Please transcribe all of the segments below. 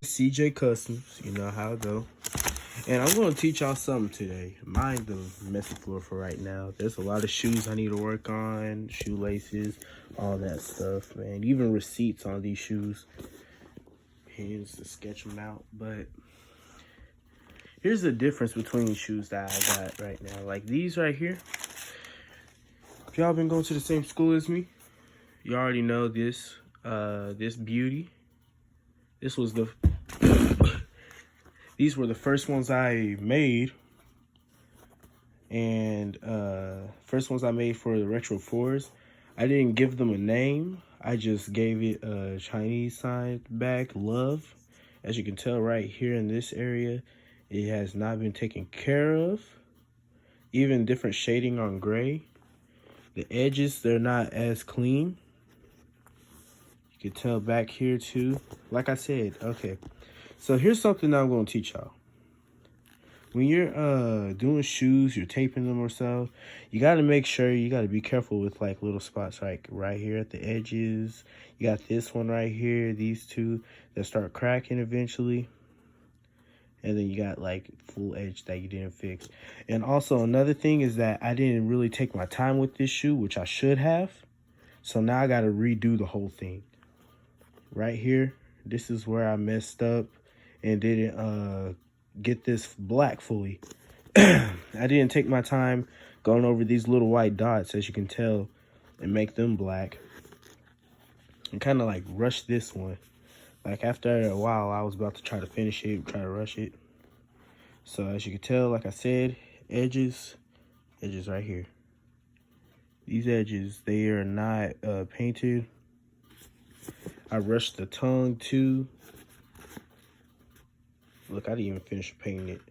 CJ Customs, you know how it go. And I'm going to teach y'all something today. Mind the messy floor for right now. There's a lot of shoes I need to work on, shoelaces, all that stuff, man. Even receipts on these shoes. Here's to sketch them out. But here's the difference between the shoes that I got right now. Like these right here. If y'all been going to the same school as me, you already know this, this beauty. This was the... These were the first ones I made, and first ones I made for the Retro 4s. I didn't give them a name. I just gave it a Chinese sign back, love. As you can tell right here in this area, it has not been taken care of. Even different shading on gray. The edges, they're not as clean. You can tell back here too. Like I said, okay. So here's something that I'm going to teach y'all. When you're doing shoes, you're taping them or so, you got to make sure, you got to be careful with like little spots like right here at the edges. You got this one right here, these two that start cracking eventually. And then you got like full edge that you didn't fix. And also another thing is that I didn't really take my time with this shoe, which I should have. So now I got to redo the whole thing. Right here, this is where I messed up and didn't get this black fully. I didn't take my time going over these little white dots, as you can tell, and make them black. And kind of like rush this one. Like after a while, I was about to try to finish it, try to rush it. So as you can tell, like I said, edges right here. These edges, they are not painted. I rushed the tongue too. Look, I didn't even finish painting it.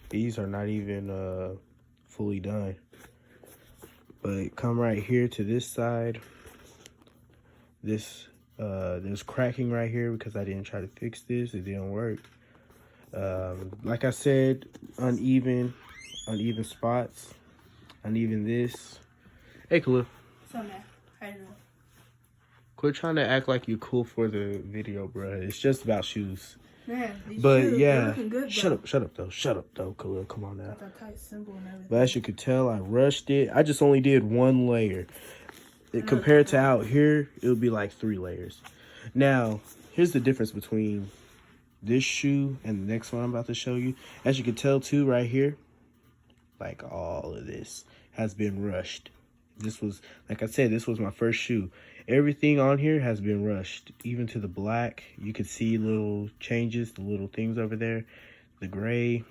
These are not even fully done. But come right here to this side. This there's cracking right here because I didn't try to fix this. It didn't work. Like I said, uneven spots. Uneven this. Hey, Khalil. So man, how you doing? Quit trying to act like you're cool for the video, bro. It's just about shoes. Man, but shoes, yeah, looking good, shut up though, Khalil. Come on now. Got that tight symbol and everything. But as you could tell, I rushed it. I just only did one layer. Compared to out here, it would be like 3 layers. Now, here's the difference between this shoe and the next one I'm about to show you. As you can tell too, right here, like all of this has been rushed. This was, like I said, this was my first shoe. Everything on here has been rushed, even to the black. You can see little changes, the little things over there, the gray.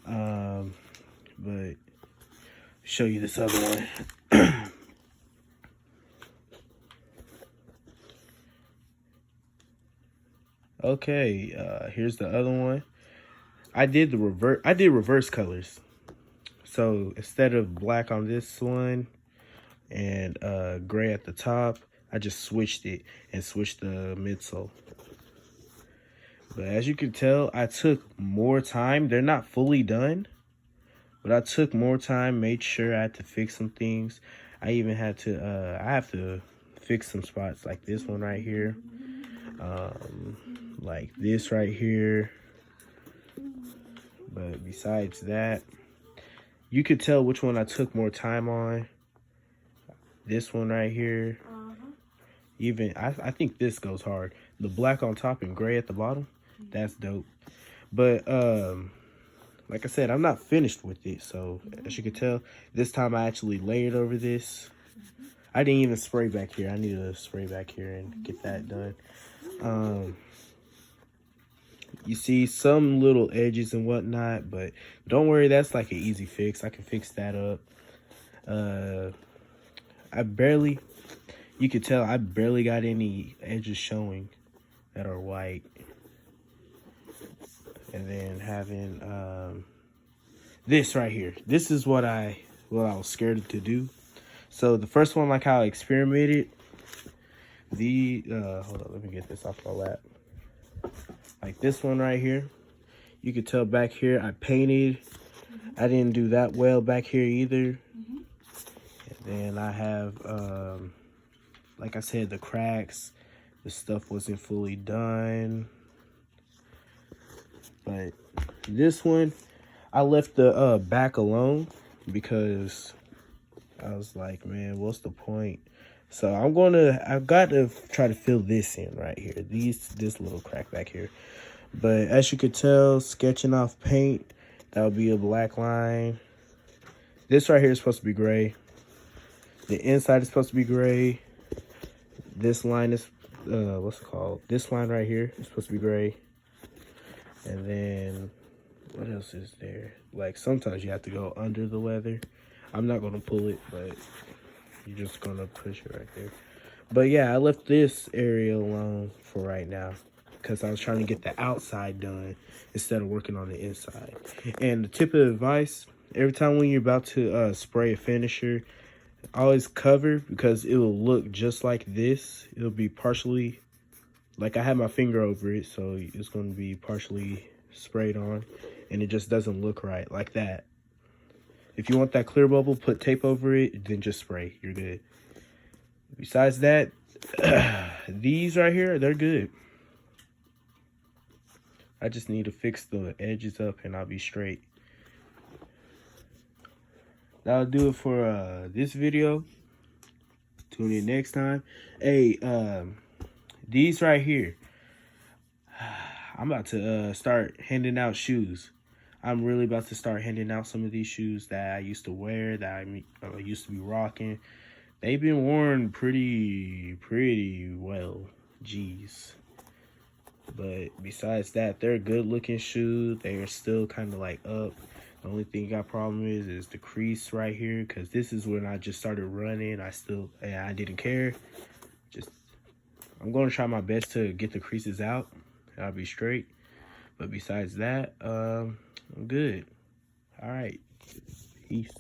But show you this other one. Okay, here's the other one. I did reverse colors. So instead of black on this one and gray at the top, I just switched it and switched the midsole. But as you can tell, I took more time. They're not fully done, but I took more time, made sure I had to fix some things. I even had to, I have to fix some spots like this one right here. Like this right here. But besides that, you could tell which one I took more time on. This one right here. Even, I think this goes hard. The black on top and gray at the bottom. That's dope. But, like I said, I'm not finished with it. So, as you can tell, this time I actually layered over this. I didn't even spray back here. I need to spray back here and get that done. You see some little edges and whatnot, but don't worry, that's like an easy fix. I can fix that up. You could tell I barely got any edges showing that are white. And then having this right here. This is what I was scared to do. So the first one, like how I experimented, hold on, let me get this off my lap. Like this one right here. You could tell back here I painted. I didn't do that well back here either. And then I have, like I said, the cracks. The stuff wasn't fully done. But this one, I left the back alone because I was like, man, what's the point? So I've got to try to fill this in right here. This little crack back here. But as you could tell, sketching off paint, that would be a black line. This right here is supposed to be gray. The inside is supposed to be gray. This line is, what's it called? This line right here is supposed to be gray. And then, what else is there? Like, sometimes you have to go under the leather. I'm not going to pull it, but you're just going to push it right there. But yeah, I left this area alone for right now because I was trying to get the outside done instead of working on the inside. And the tip of advice, every time when you're about to spray a finisher, always cover because it will look just like this. It'll be partially, like I have my finger over it, so it's going to be partially sprayed on, and it just doesn't look right like that. If you want that clear bubble, put tape over it, then just spray. You're good. Besides that, these right here, they're good. I just need to fix the edges up and I'll be straight. That'll do it for this video. Tune in next time. Hey, these right here, I'm about to start handing out shoes. I'm really about to start handing out some of these shoes that I used to wear, that I used to be rocking. They've been worn pretty well. Jeez. But besides that, they're good looking shoes. They are still kind of like up. The only thing I got problem is the crease right here, because this is when I just started running. I didn't care. I'm going to try my best to get the creases out. I'll be straight. But besides that, I'm good. All right. Peace.